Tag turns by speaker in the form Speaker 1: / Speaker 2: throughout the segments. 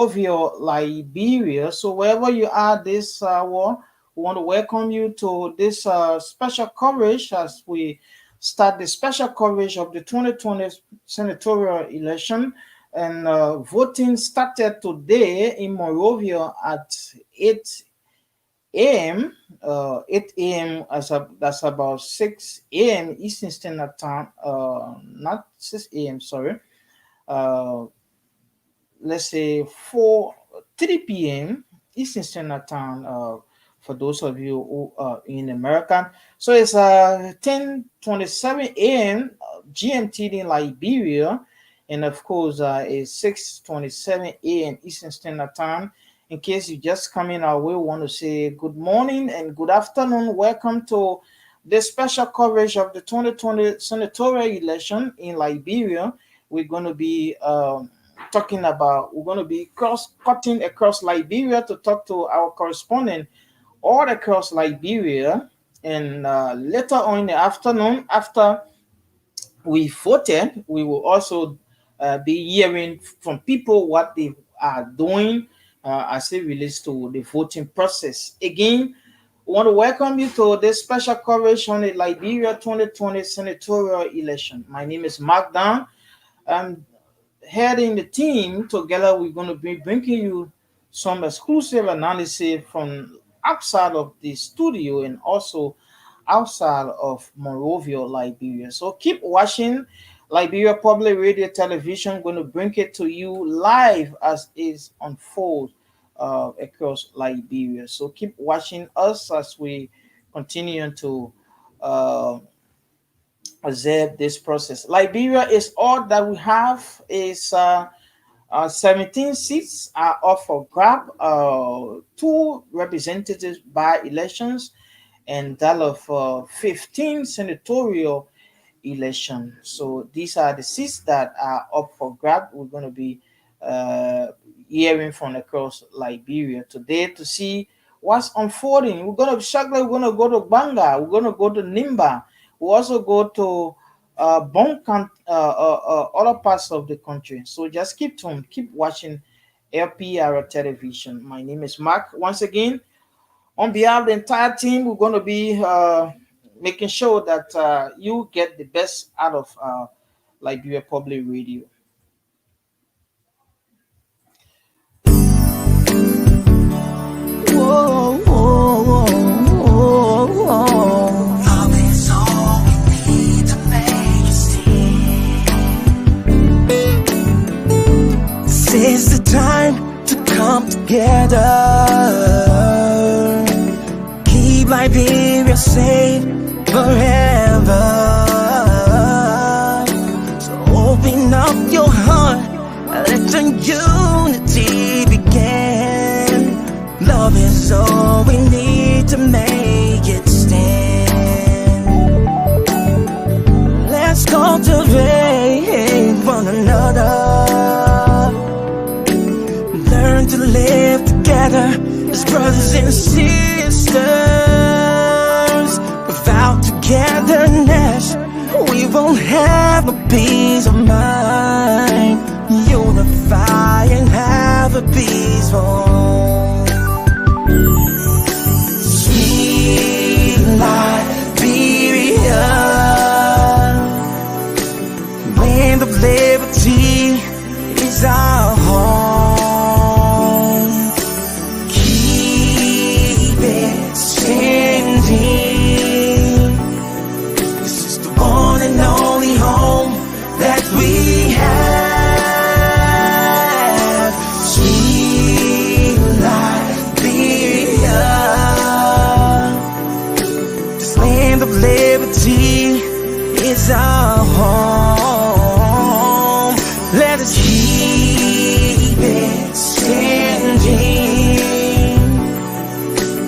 Speaker 1: of your Liberia. So wherever you are this war, we want to welcome you to this special coverage as we start the special coverage of the 2020 senatorial election. And voting started today in Monrovia at 8 a.m. 8 a.m. That's about 6 a.m. Eastern Standard Time. Not 6 a.m. Sorry. Uh, let's say 3 p.m. Eastern Standard Time for those of you who are in America. So it's 10:27 a.m. GMT in Liberia, and of course it's 6:27 a.m. Eastern Standard Time. In case you just come in our way, we want to say good morning and good afternoon. Welcome to this special coverage of the 2020 senatorial election in Liberia. We're going to be we're going to be cutting across Liberia to talk to our correspondent all across Liberia. And later on in the afternoon, after we voted, we will also be hearing from people what they are doing as it relates to the voting process. Again, we want to welcome you to this special coverage on the Liberia 2020 senatorial election. My name is Mark Down. I'm heading the team together. We're going to be bringing you some exclusive analysis from outside of the studio and also outside of Monrovia, Liberia. So keep watching Liberia Public Radio Television. Going to bring it to you live as it unfolds across Liberia. So keep watching us as we continue to observe this process. Liberia is all that we have. Is 17 seats are up for grab. 2 representatives by elections, and that of 15 senatorial election. So these are the seats that are up for grab. We're going to be hearing from across Liberia today to see what's unfolding. We're going to be shocked. We're going to go to Gbarnga. We're going to go to Nimba. We'll also go to Bong Co, other parts of the country. So just keep tuned, keep watching LPR television. My name is Mark. Once again, on behalf of the entire team, we're going to be making sure that you get the best out of Liberia Public Radio.
Speaker 2: Whoa, whoa, whoa, whoa, whoa. Love is all we need to make it see. This is the time to come together. Keep Liberia safe forever. So open up your heart and let the unity begin. Love is all we need to make it stand. Let's cultivate one another. Learn to live together as brothers and sisters. Without togetherness, we won't have a peace of mind. Unify and have a peaceful home. Sweet Liberia, land of liberty is our home. Keep it standing. This is the one and only home that we have. Sweet Liberia, this land of liberty is our home. Let us keep it standing.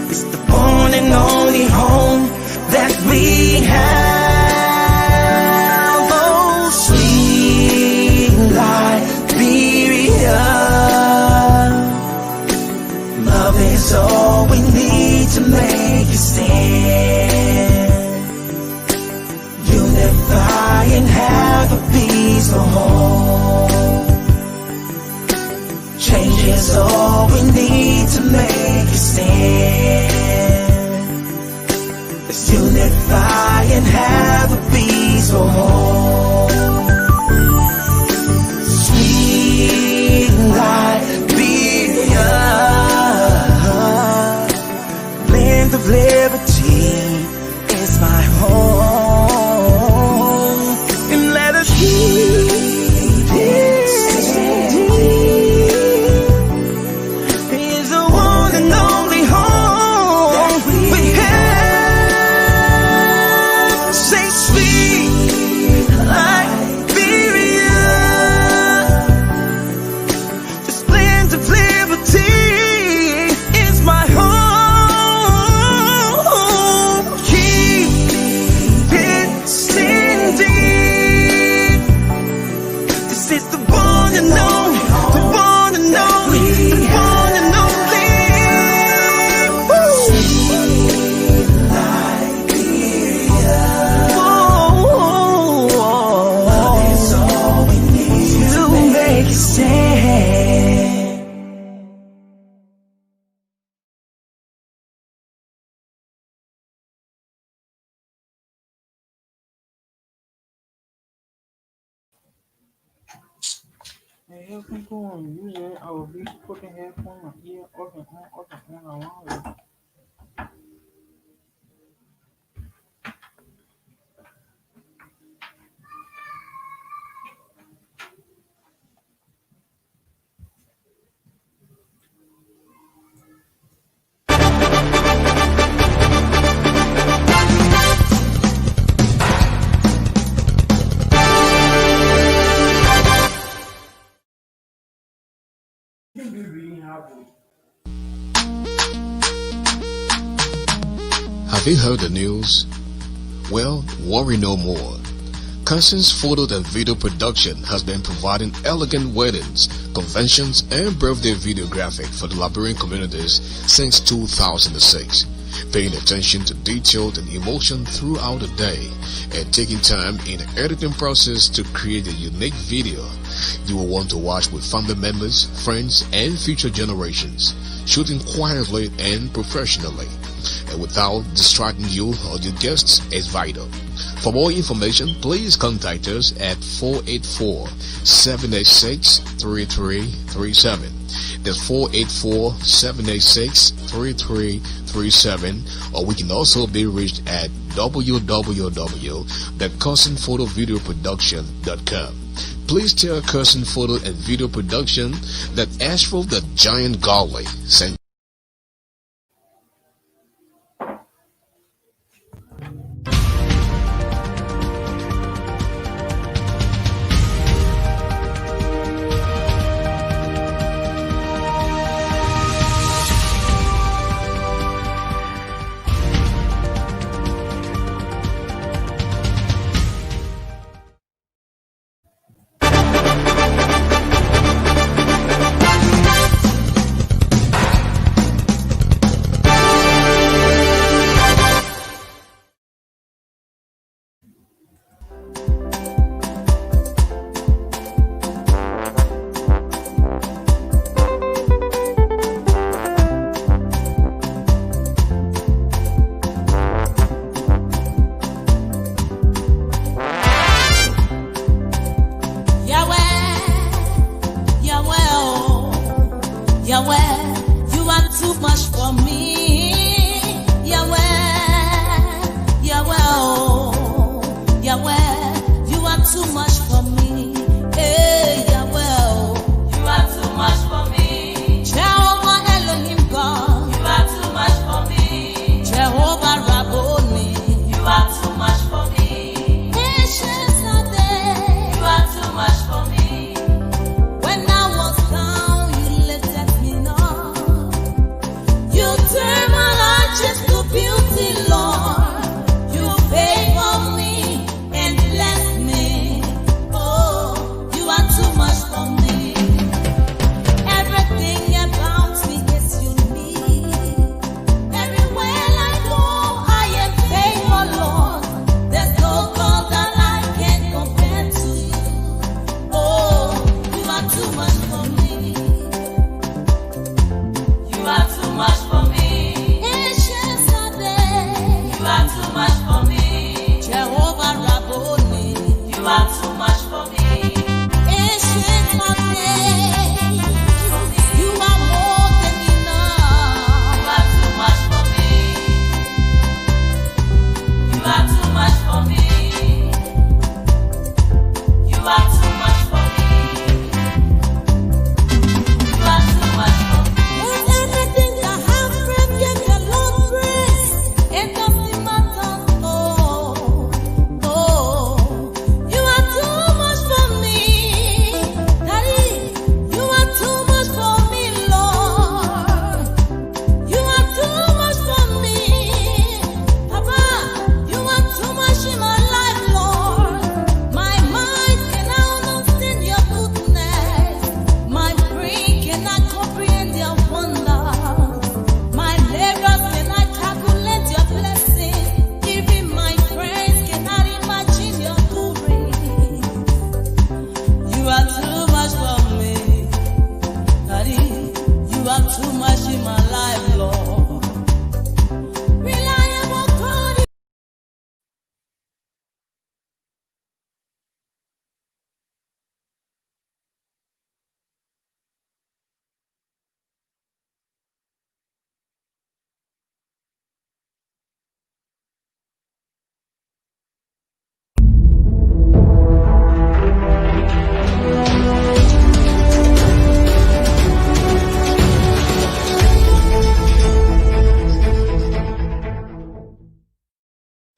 Speaker 2: It's the one and only home that we have. Oh, sweet Liberia, love is all we need to make it stand. Unify and have a peaceful home. Change is is all we need to make a stand. Let's unify and have a peaceful home. Sweet Liberia, land of liberty is my home, and let us keep it standing. Is the one and only home we have. Say sweet Liberia, this land of liberty is my home. Keep it standing. This is the one and only, the one and only, the one and only. Love is all we need to make a stand.
Speaker 1: Hey, headphone on. Usually I will be putting headphone on ear up and on around.
Speaker 3: Have you heard the news? Well, worry no more. Curson's photo and video production has been providing elegant weddings, conventions, and birthday videographic for the Liberian communities since 2006, paying attention to detail and emotion throughout the day, and taking time in the editing process to create a unique video you will want to watch with family members, friends, and future generations, shooting quietly and professionally, and without distracting you or your guests is vital. For more information, please contact us at 484-786-3337. That's 484-786-3337, or we can also be reached at www.CursonPhotoVideoProduction.com. Please tell Curson Photo and Video Production that Asheville the Giant Gbarwee sent.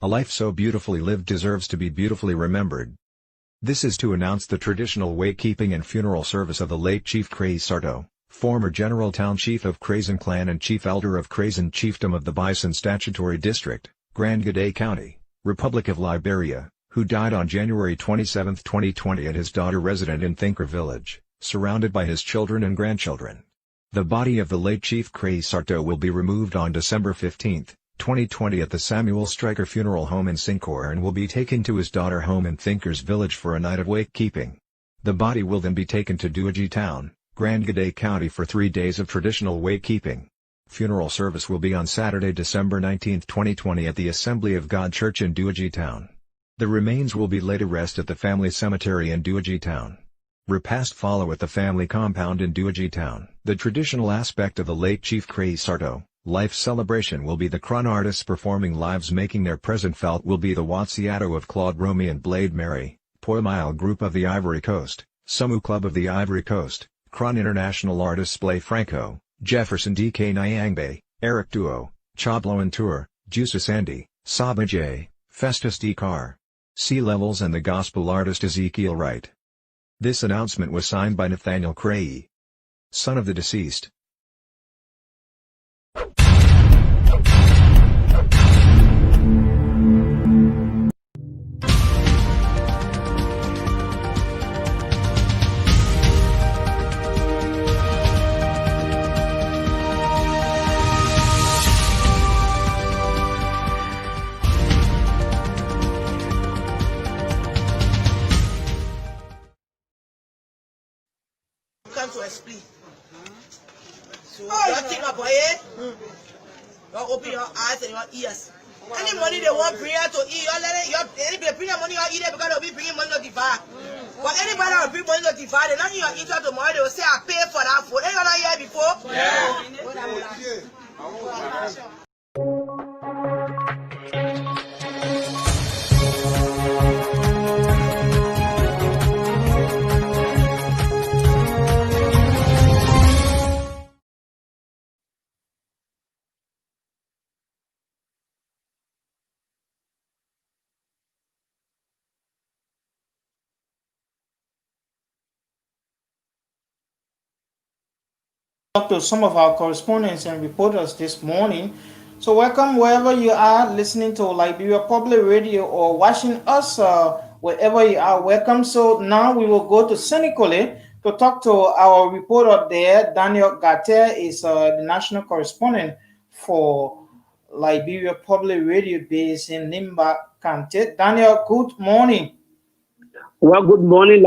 Speaker 4: A life so beautifully lived deserves to be beautifully remembered. This is to announce the traditional wake-keeping and funeral service of the late Chief Crazy Sarto, former General Town Chief of Crazen Clan and Chief Elder of Crazen Chiefdom of the Bison Statutory District, Garteh County, Republic of Liberia, who died on January 27, 2020 at his daughter resident in Thinker Village, surrounded by his children and grandchildren. The body of the late Chief Crazy Sarto will be removed on December 15, 2020 at the Samuel Stryker Funeral Home in Sincore and will be taken to his daughter home in Thinkers Village for a night of wake-keeping. The body will then be taken to Gbarwee Town, Garteh County for 3 days of traditional wake-keeping. Funeral service will be on Saturday, December 19, 2020 at the Assembly of God Church in Gbarwee Town. The remains will be laid to rest at the family cemetery in Gbarwee Town. Repast follow at the family compound in Gbarwee Town. The traditional aspect of the late Chief Crazy Sarto life celebration will be the Kron artists performing lives making their present felt will be the Watsiato of Claude Romy and Blade Mary, Poemile Group of the Ivory Coast, Sumu Club of the Ivory Coast, Kron International Artists Play Franco, Jefferson DK Nyangbe, Eric Duo, Chablo and Tour, Juice Sandy, Saba J, Festus D. Carr. Sea Levels and the gospel artist Ezekiel Wright. This announcement was signed by Nathaniel Crazy, son of the deceased.
Speaker 5: To explain. So you think about it, you open your eyes and your ears. Any money they want prayer to eat, anybody bring money or eat it because they'll be bringing money to divide. But anybody will bring money to divide, and not in your eater tomorrow, they will say, I pay for that food. Ain't you not here before? Yeah.
Speaker 1: Talk to some of our correspondents and reporters this morning. So welcome wherever you are listening to Liberia Public Radio or watching us wherever you are. Welcome. So now we will go to Sanniquillie to talk to our reporter there. Daniel Garteh is the national correspondent for Liberia Public Radio based in Nimba County. Daniel, good morning.
Speaker 6: Well, good morning,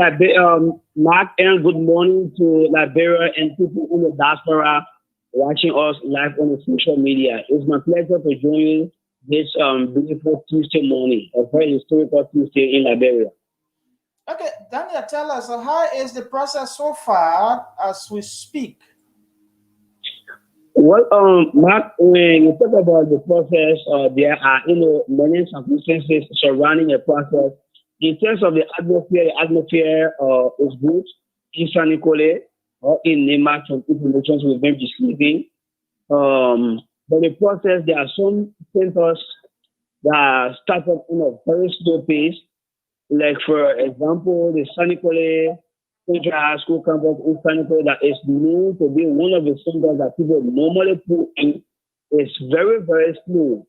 Speaker 6: Mark, and good morning to Liberia and people in the diaspora watching us live on the social media. It's my pleasure to join you this beautiful Tuesday morning, a very historical Tuesday in Liberia.
Speaker 1: Okay, Daniel, tell us, how is the process so far as we speak?
Speaker 6: Well, Mark, when you talk about the process, there are many circumstances surrounding the process. In terms of the atmosphere is good in Sanniquillie or in Nimba from information we've been receiving. But the process, there are some centers that started in a very slow pace. Like, for example, the Sanniquillie Central High School campus in Sanniquillie that is known to be one of the centers that people normally put in is very, very slow.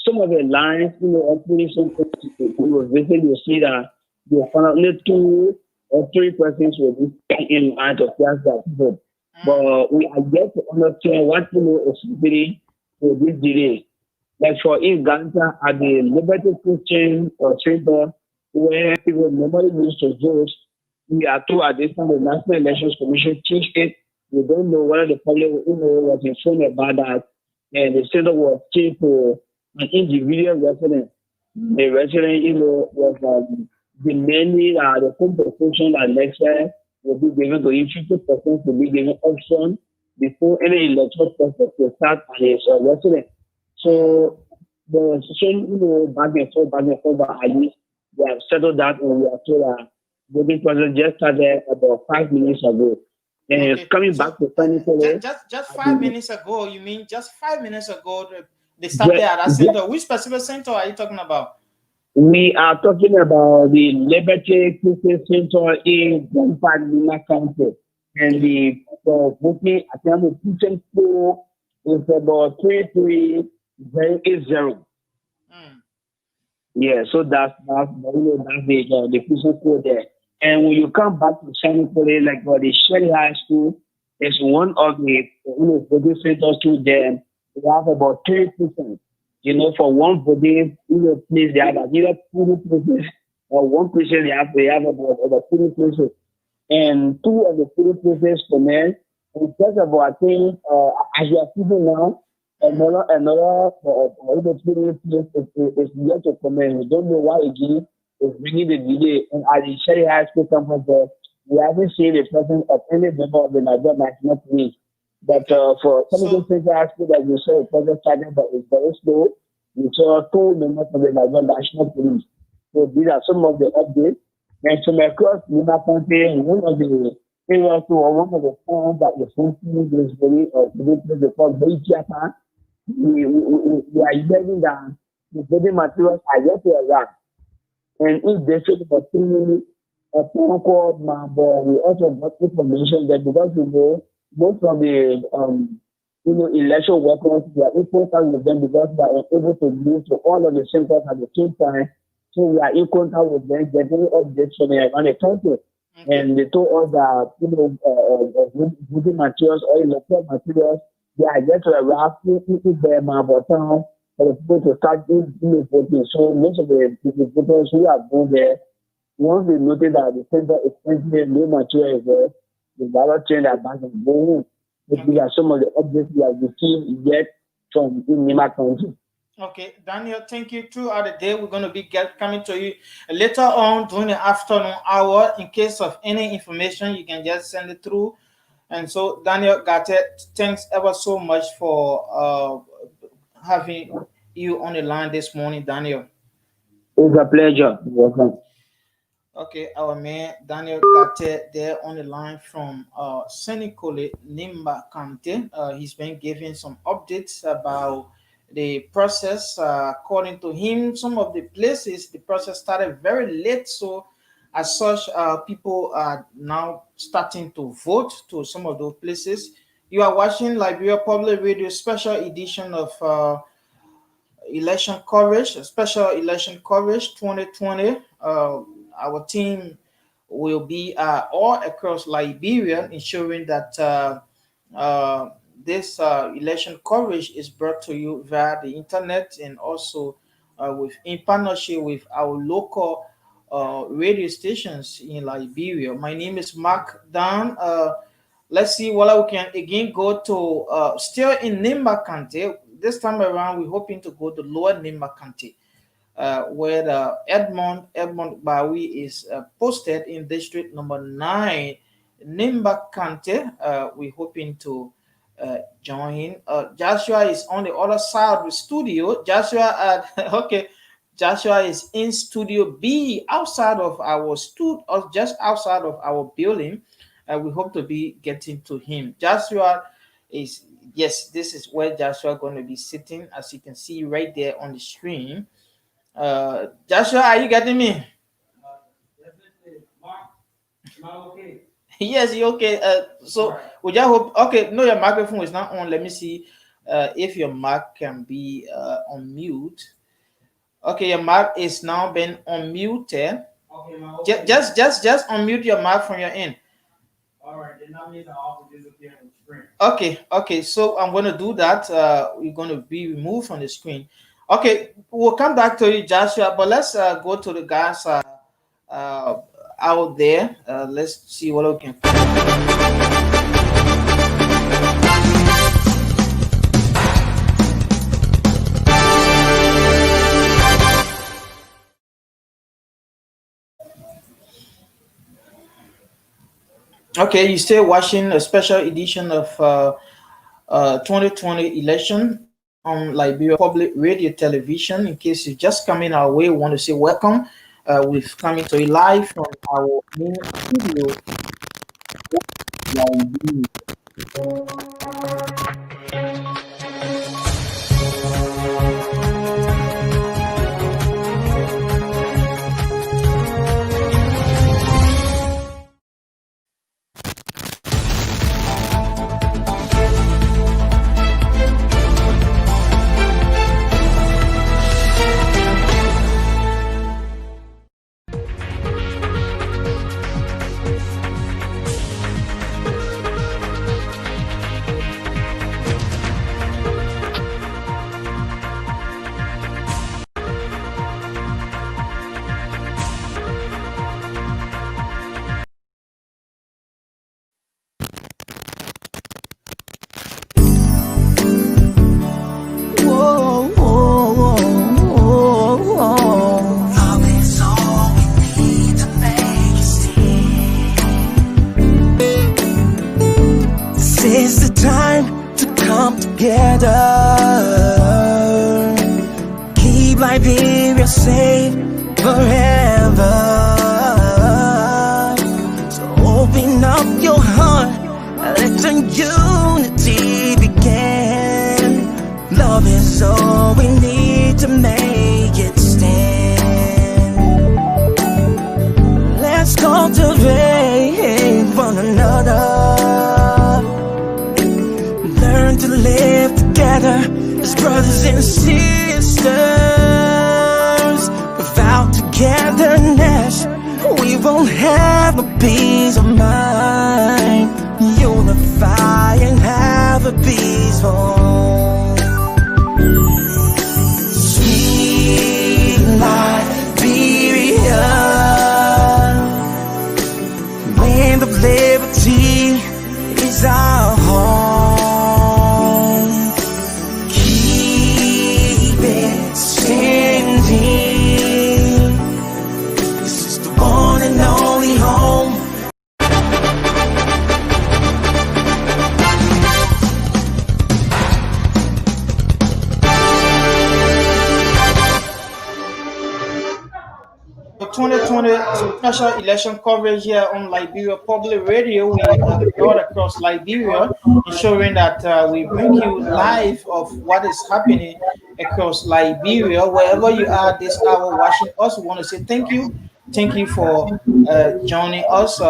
Speaker 6: Some of the lines, actually some you visit, you see that you find only 2 or 3 persons will be in line to class that people. But we are yet to understand what is happening to this delay. Like for Gbarnga at the Liberty Christian Center, where people normally used to vote, we are told at this time the National Elections Commission changed it. We don't know whether the public was informed about that, and the center was changed to an individual resident. The resident, was demanding the compensation that next year will be given to him. 50% will be given option before any electoral process will start at his resident. So there's some, back and forth, but at least we have settled that, and we are told that voting process just started about 5 minutes ago. And
Speaker 1: Okay.
Speaker 6: coming back to Sanniquillie,
Speaker 1: just 5 minutes ago, you mean just 5 minutes ago, They started at that
Speaker 6: Yeah,
Speaker 1: center. Which specific center are you talking about?
Speaker 6: we are talking about the Liberty Christian Center in Gbarnga County. And the booking attempt teaching school is about 33080.
Speaker 1: Mm.
Speaker 6: Yeah, so that's the Christian school there. And when you come back to Sanniquillie, like the Sherry High School is one of the booking centers too there. We have about 3%. For one body, place they have either 20 places or one place they have about 20 places. And two of the 20 places for men. And just about I think as you are speaking now, another 20 place is yet to come in. We don't know why again is bringing the delay. And at the Sherry High School campus there, we haven't seen the presence of any member of the Nigerian National Police. But for some of
Speaker 1: So
Speaker 6: those things I asked you that you saw a project started, but it's very slow. You saw two members of the Nigerian National Police. So these are some of the updates. And from across Nimba County, one of the areas or one of the towns that is functioning is very they call Zekepa. We are hearing that the building materials are yet to arrive. And if they should for three a phone call, but we also got information that because most of the election workers, we are in contact with them because they are able to move to all of the centers at the same time. So we are in contact with them, getting updates from around the country.
Speaker 1: okay.
Speaker 6: And they told us that building materials or electrical materials, they are yet to arrive in their town for the people to start doing voting. So most of the voters who are going there, once they noted that the center is currently new material is there, the ballot change are back and going. These are some of the updates we have received yet from Nimba County.
Speaker 1: Okay, Daniel, thank you. Throughout the day, we're going to be coming to you later on during the afternoon hour. In case of any information, you can just send it through. And so, Daniel Garteh, thanks ever so much for having you on the line this morning, Daniel.
Speaker 6: It's a pleasure. Welcome.
Speaker 1: Okay, our man Daniel Garteh there on the line from Sanniquillie, Nimba County. He's been giving some updates about the process. According to him, some of the places the process started very late, so as such, people are now starting to vote to some of those places. You are watching Liberia Public Radio special edition of election coverage, special election coverage 2020. Our team will be all across Liberia, ensuring that this election coverage is brought to you via the internet and also with in partnership with our local radio stations in Liberia. My name is Mark Dan. Let's see what we can again go to still in Nimba County. This time around, we're hoping to go to Lower Nimba County, where the Edmund Gbarwee is posted in District Number 9, Nimba County. We're hoping to join. Joshua is on the other side of the studio. Joshua, okay, Joshua is in Studio B, outside of our studio, or just outside of our building. We hope to be getting to him. Joshua is, yes, this is where Joshua going to be sitting, as you can see right there on the screen. Joshua, are you getting me?
Speaker 7: Okay.
Speaker 1: Yes, you okay? So
Speaker 7: Alright.
Speaker 1: would you hope? Okay, no, your microphone is not on. Let me see if your mic can be on mute. Okay, your mic is now been unmuted.
Speaker 7: Okay, okay.
Speaker 1: Just unmute your mic from your end.
Speaker 7: Alright, then that means I also disappear from the screen.
Speaker 1: Okay. So I'm going to do that. We're going to be removed from the screen. Okay, we'll come back to you, Joshua. But let's go to the guys out there. Let's see what we can. Okay, you still watching a special edition of 2020 election on Liberia Public Radio Television. In case you just coming our way, we want to say welcome. We've coming to you live from our main studio.
Speaker 2: Liberia safe forever. So open up your heart, let the unity begin. Love is all we need to make it stand. Let's cultivate one another. Learn to live together as brothers and sisters. Without togetherness, we won't have a peace of mind. Unify and have a peaceful, sweet Liberia, land of liberty is our home. Keep it standing. This is the one and only home.
Speaker 1: The 2020 special election coverage here on Liberia Public Radio. We are all across Liberia, ensuring that we bring you live of what is happening across Liberia. Wherever you are this hour watching us, we want to say thank you. Thank you for joining us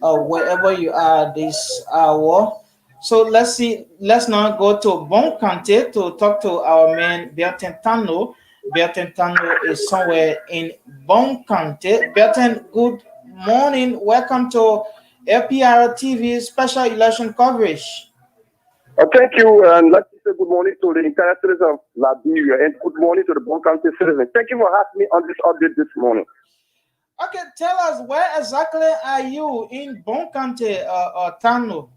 Speaker 1: wherever you are this hour. So let's see. Let's now go to Bong Co to talk to our man Belthan Tano. Belthan Tano is somewhere in Bong Co. Belthan, good morning. Welcome to LPR TV special election coverage.
Speaker 8: Thank you, and let me say good morning to the entire citizens of Liberia and good morning to the Bong County citizens. Thank you for having me on this update this morning.
Speaker 1: Okay, tell us where exactly are you in Bong Co, Tano?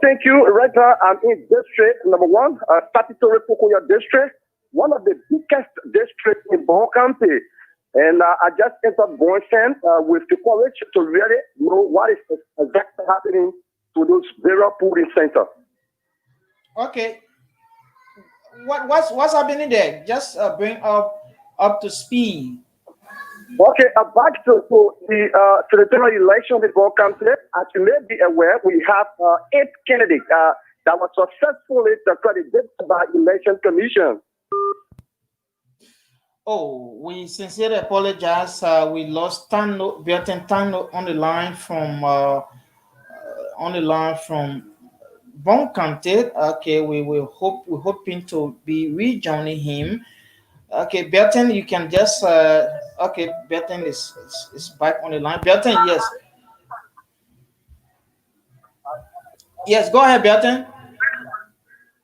Speaker 8: Thank you. Right now, I'm in district number 1, statutory Pokoya district, one of the biggest districts in Bong County. And I just entered Bong with the courage to really know what is exactly happening to those various polling centers.
Speaker 1: Okay, what's happening there? Just bring up to speed.
Speaker 8: Okay, back to the senatorial election in Bong County. As you may be aware, we have 8 candidates that were successfully accredited by Election Commission.
Speaker 1: Oh, we sincerely apologize. We lost Belthan Tano on the line from Bong Co. Okay, we're hoping to be rejoining him. Okay, Belthan, you can just okay, Belthan is back on the line. Belthan, yes. Yes, go ahead, Belthan.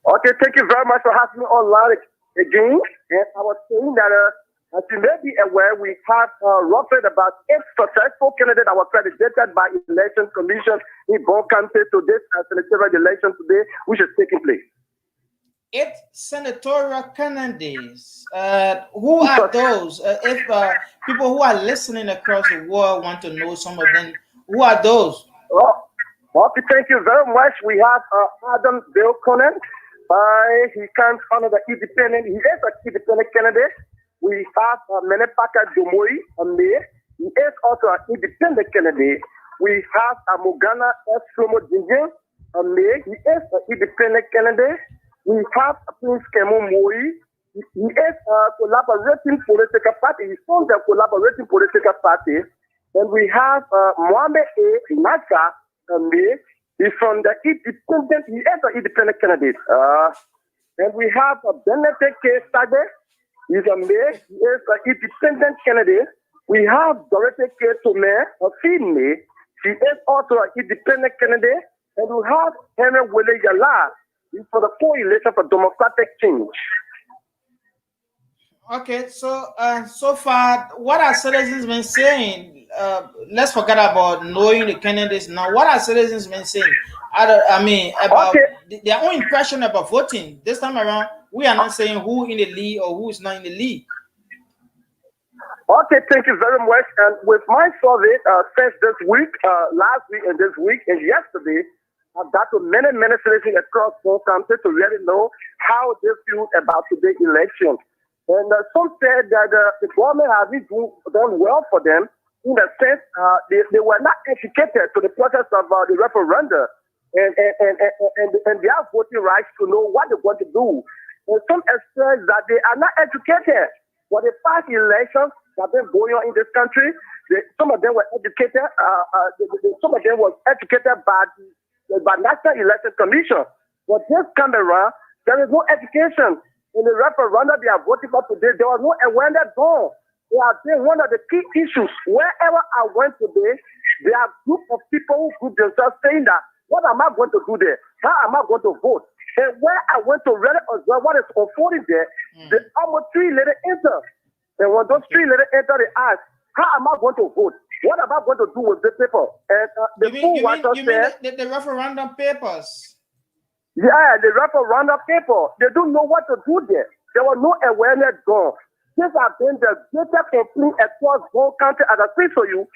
Speaker 8: Okay, thank you very much for having me online again. And I was saying that, as you may be aware, we have roughly about 8 successful candidates that were accredited by Election Commission in Bong County to this senatorial election today, which is taking place.
Speaker 1: 8 senatorial candidates. Who are those? If people who are listening across the world want to know some of them, who are those?
Speaker 8: Okay, thank you very much. We have Adam Belthan. He comes under the independent. He is an independent candidate. We have Menepaka Domoi, a mayor. He is also an independent candidate. We have Mogana S. Slomo Jinjin, a mayor. He is an independent candidate. We have Prince Kemo Moi. He is a collaborating political party. He's from the collaborating political party. And we have Mohamed A. Nasa, a mayor. He's from the independent. He is an independent candidate. And we have Benete K. Sade. He's a mayor. He is an independent candidate. We have Dorothy K. Tome, a female. She is also an independent candidate. And we have Henry Wele Yala. He's for the coalition for democratic change.
Speaker 1: Okay, so so far, what are citizens been saying? Let's forget about knowing the candidates now. What are citizens been saying? I mean, about their own impression about voting. This time around, we are not saying who in the lead or who is not in the lead.
Speaker 8: Okay, thank you very much. And with my survey since this week, last week and this week and yesterday, I've got to many citizens across Bong County to really know how they feel about today's election. And some said that the government has done well for them in the sense they were not educated to the process of the referendum and their voting rights to know what they're going to do. And some express that they are not educated for the past elections that have been going on in this country. Some of them were educated. Some of them were educated by National Election Commission. But this time around, there is no education. In the referendum they are voting for today, there was no awareness done. It has been one of the key issues. Wherever I went today, there are group of people who group themselves saying that, what am I going to do there? How am I going to vote? And where I went to really observe what is unfolding there, the almost 3 ladies enter. And when those 3 ladies enter, they ask, how am I going to vote? What am I going to do with this paper? And
Speaker 1: you mean the referendum papers?
Speaker 8: Yeah, the referendum paper. They don't know what to do there. There was no awareness done. This has been the greatest complaint across whole country. As I say to you,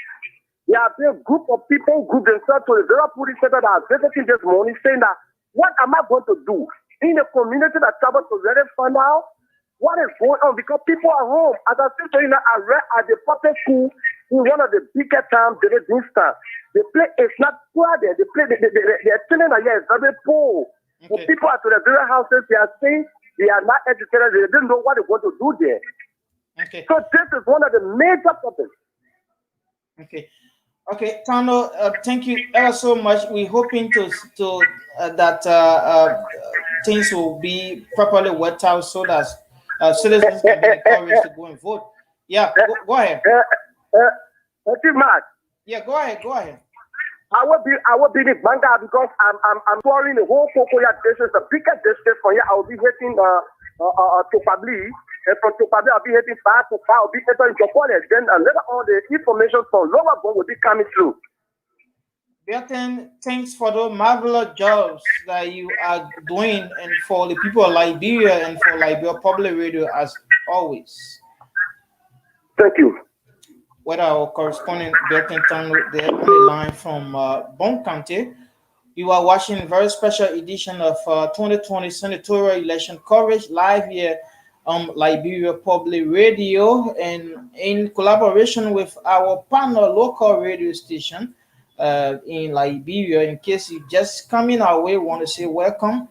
Speaker 8: there have been a group of people group themselves to the Vera Police Center that are visiting this morning saying that, what am I going to do? In the community that travel to really find out what is going on because people are home. As I said to you now, I read at the public school in one of the biggest towns, the Kingston. The place is not crowded. The place, their children are here is very poor. Okay. The people are to the various houses, they are saying they are not educated, they didn't know what they want to do there.
Speaker 1: Okay.
Speaker 8: So this is one of the major topics.
Speaker 1: Okay, Tano, thank you ever so much. We're hoping that things will be properly worked out so that citizens can be encouraged to go and vote. Yeah, go ahead.
Speaker 8: Yeah,
Speaker 1: go ahead.
Speaker 8: I will be in Gbarnga because I'm touring the whole Cocoa district, the biggest district from here. I will be hitting Topabli, and from Topabli I'll be hitting Far to Far. I'll be entering Jokole. Then later on, the information from Lower Bong will be coming through.
Speaker 1: Belthan, thanks for the marvelous jobs that you are doing, and for the people of Liberia and for Liberia Public Radio as always.
Speaker 8: Thank you.
Speaker 1: With our correspondent Belthan Tano there on the line from Bong Co. You are watching a very special edition of 2020 senatorial election coverage live here on Liberia Public Radio, and in collaboration with our partner local radio station in Liberia. In case you just coming our way, want to say welcome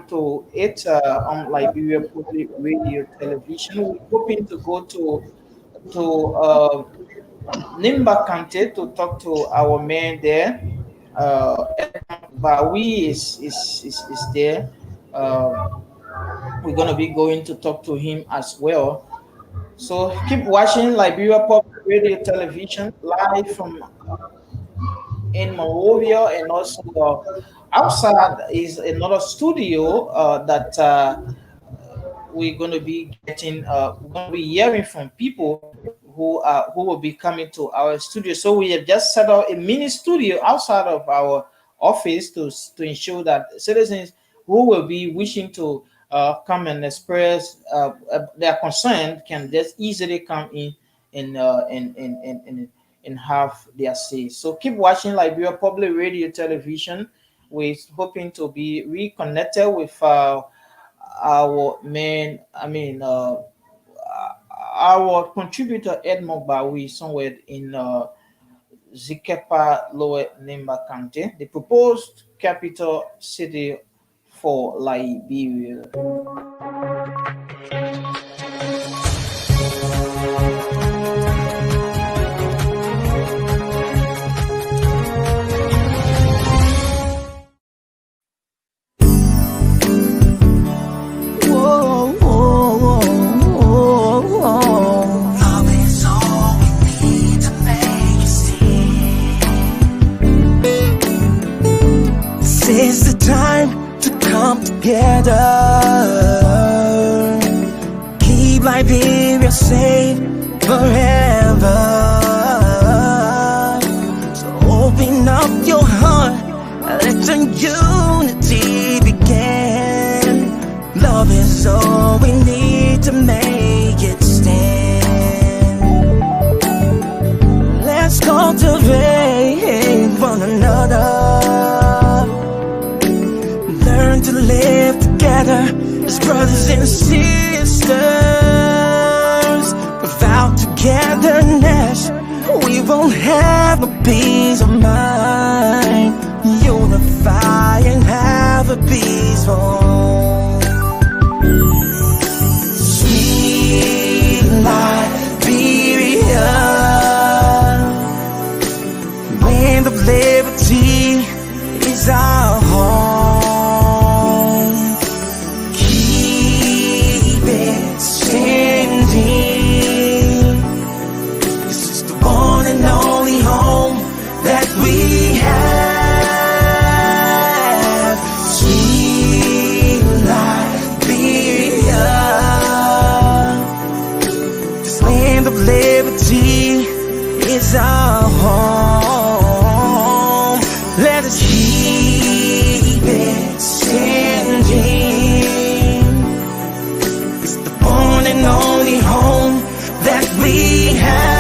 Speaker 1: to it on Liberia Public Radio Television. We're hoping to go to Nimba County to talk to our man there. Gbarwee is there. We're gonna be going to talk to him as well. So keep watching Liberia Public Radio Television live from in Monrovia, and also outside is another studio that we're gonna be getting. We're gonna be hearing from people who will be coming to our studio. So we have just set up a mini studio outside of our office to ensure that citizens who will be wishing to come and express their concern can just easily come in and have their say. So keep watching Liberia Public Radio Television. We're hoping to be reconnected with our main, our contributor Edmund Gbarwee somewhere in Zekepa, Lower Nimba County, the proposed capital city for Liberia.
Speaker 2: It's the time to come together. Keep Liberia safe forever. So open up your heart, let the unity begin. Love is all we need to make it stand. Let's cultivate one another. Learn to live together as as brothers and sisters. Without togetherness, we won't have no peace of mind. Unify and have a peaceful, sweet Liberia. Land of liberty is our home. Keep it standing. This is the one and only home that we have. Sweet Liberia. This land of liberty is our home. Let us keep it standing. It's the one and only home that we have.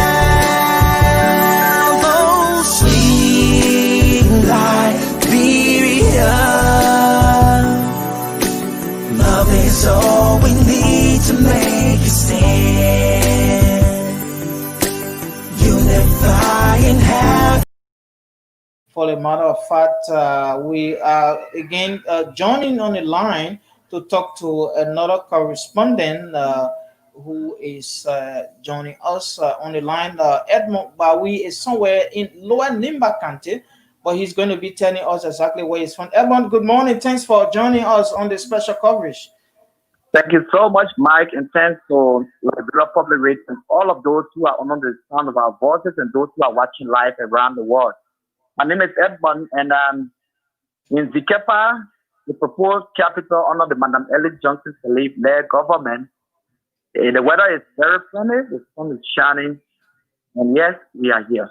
Speaker 2: Oh, sweet Liberia. Love is all we need to make a stand. Unify and have.
Speaker 1: For a matter of fact, we are again joining on the line to talk to another correspondent who is joining us on the line. Edmund Gbarwee is somewhere in Lower Nimba County, but he's going to be telling us exactly where he's from. Edmund, good morning. Thanks for joining us on the special coverage.
Speaker 9: Thank you so much, Mike, and thanks to Liberia Public Radio and all of those who are under the sound of our voices and those who are watching live around the world. My name is Edmund, and I'm in Zekepa, the proposed capital under the Madam Ellie Johnson-Sirleaf-led government. The weather is very sunny, the sun is shining, and yes, we are here.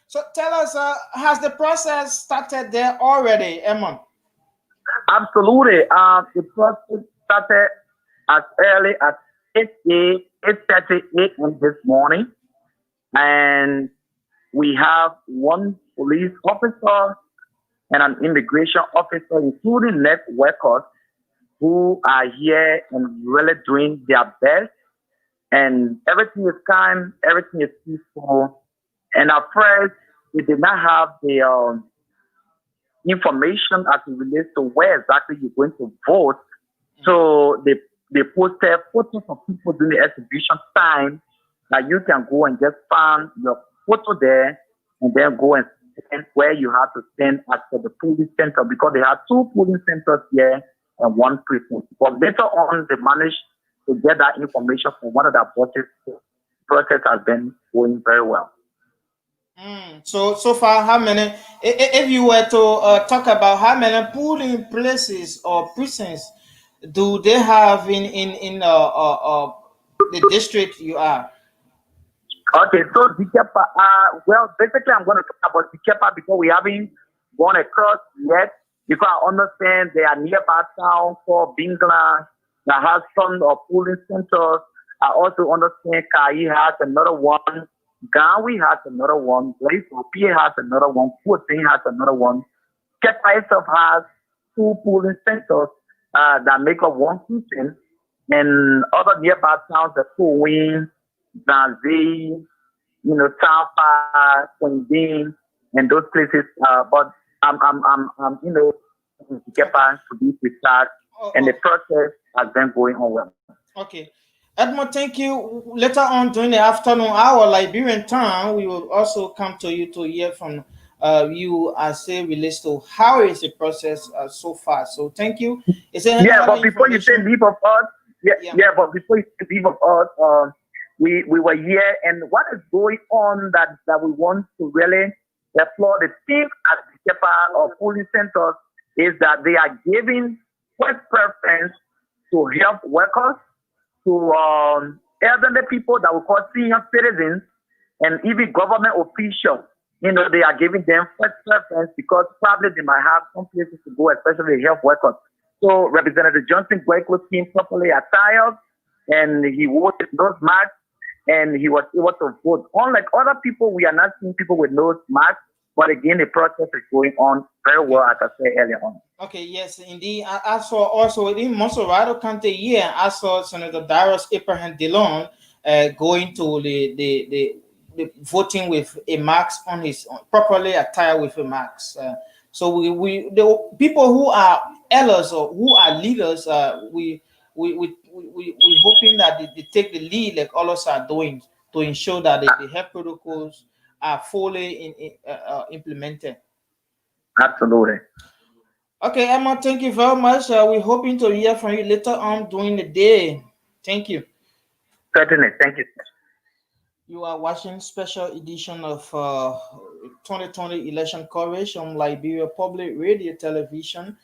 Speaker 1: So tell us, has the process started there already, Edmund?
Speaker 9: Absolutely. The process started as early as 8:30 a.m. this morning, and we have one police officer and an immigration officer, including net workers, who are here and really doing their best. And everything is calm, everything is peaceful. And at first, we did not have the information as it relates to where exactly you're going to vote. So they posted photos of people during the exhibition time that you can go and just find your photo there and then go and stand where you have to stand at the polling center, because they have two polling centers here and one precinct. But later on, they managed to get that information from one of their bosses. The process has been going very well.
Speaker 1: So far, how many? If you were to talk about how many polling places or precincts do they have in the district you are?
Speaker 9: Okay, so Zekepa, well, basically I'm going to talk about Zekepa because we haven't gone across yet, because I understand there are nearby towns called Gbarnga that has some polling centers. I also understand Kai has another one, Gbarwee has another one, Gbarwee has another one, Garteh has another one. Zekepa itself has two polling centers that make up one precinct, and other nearby towns are Gbarwee, Gbarwee, Tapa, Quindin, and those places. But I'm Zekepa to be precise, and the process has been going on well.
Speaker 1: Okay. Edmund, thank you. Later on during the afternoon hour, Liberian time, we will also come to you to hear from you as it relates to how is the process so far. So thank you.
Speaker 9: But before you say leave of us, but before you say leave of us, we were here, and what is going on that we want to really applaud the team at Zekepa or polling centers is that they are giving first preference to health workers, to elderly people that we call senior citizens, and even government officials. They are giving them first preference because probably they might have some places to go, especially health workers. So Representative Johnson Gbarwee came properly attired, and he wore his nose mask, and he was able to vote. Unlike other people, we are not seeing people with nose masks. But again, the process is going on very well, as I said earlier on.
Speaker 1: Okay, yes, indeed. I saw also in Monserrado County, yeah, I saw Senator Darius Abraham Dillon going to the voting with a mask on his properly attired with a mask. So the people who are elders or who are leaders, we hoping that they take the lead like all of us are doing to ensure that the health protocols are fully implemented.
Speaker 9: Absolutely.
Speaker 1: Okay, Emma, thank you very much. We're hoping to hear from you later on during the day. Thank you.
Speaker 9: Certainly. Thank you.
Speaker 1: You are watching special edition of 2020 election coverage on Liberia Public Radio Television.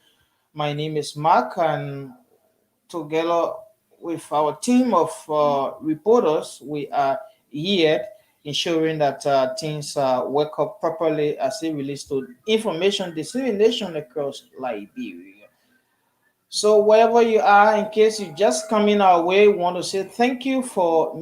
Speaker 1: My name is Mark, and together with our team of reporters, we are here ensuring that things work up properly as it relates to information dissemination across Liberia. So wherever you are, in case you just coming our way, we want to say thank you for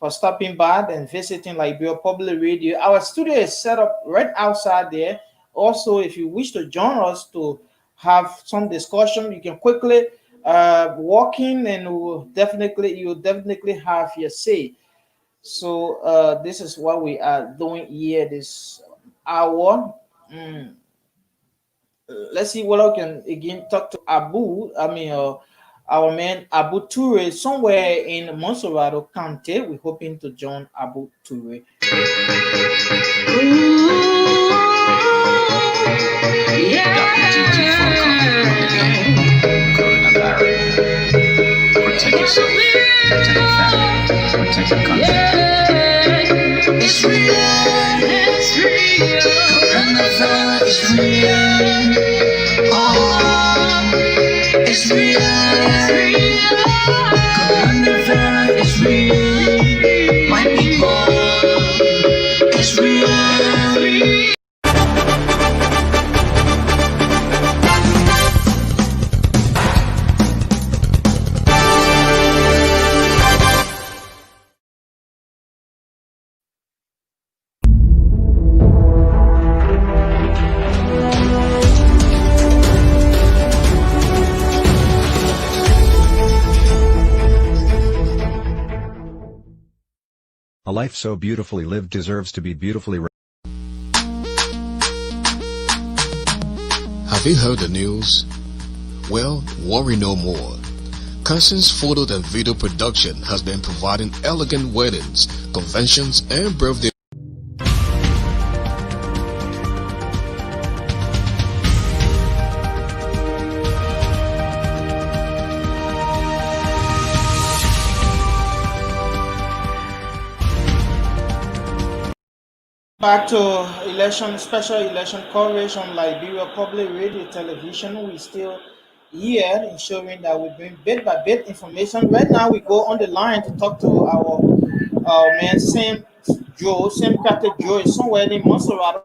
Speaker 1: stopping by and visiting Liberia Public Radio. Our studio is set up right outside there. Also, if you wish to join us to have some discussion, you can quickly walk in, and you'll definitely have your say. So this is what we are doing here this hour. Let's see what I can again talk to our man Abu Toure somewhere in Monserrado County. We're hoping to join Abu Toure.
Speaker 2: Protect yourself, protect your family, protect your country. It's real, it's real. Coronavirus is real. Oh, it's real, it's real. Coronavirus is real. My people, it's real, it's real.
Speaker 4: A life so beautifully lived deserves to be beautifully
Speaker 3: Have you heard the news? Well, worry no more. Carson's photo and video production has been providing elegant weddings, conventions, and birthday.
Speaker 1: Back to special election coverage on Liberia Public Radio Television. We still here ensuring that we bring bit by bit information. Right now, we go on the line to talk to our man Sam Joe. Sam Carter Joe is somewhere in Monserrado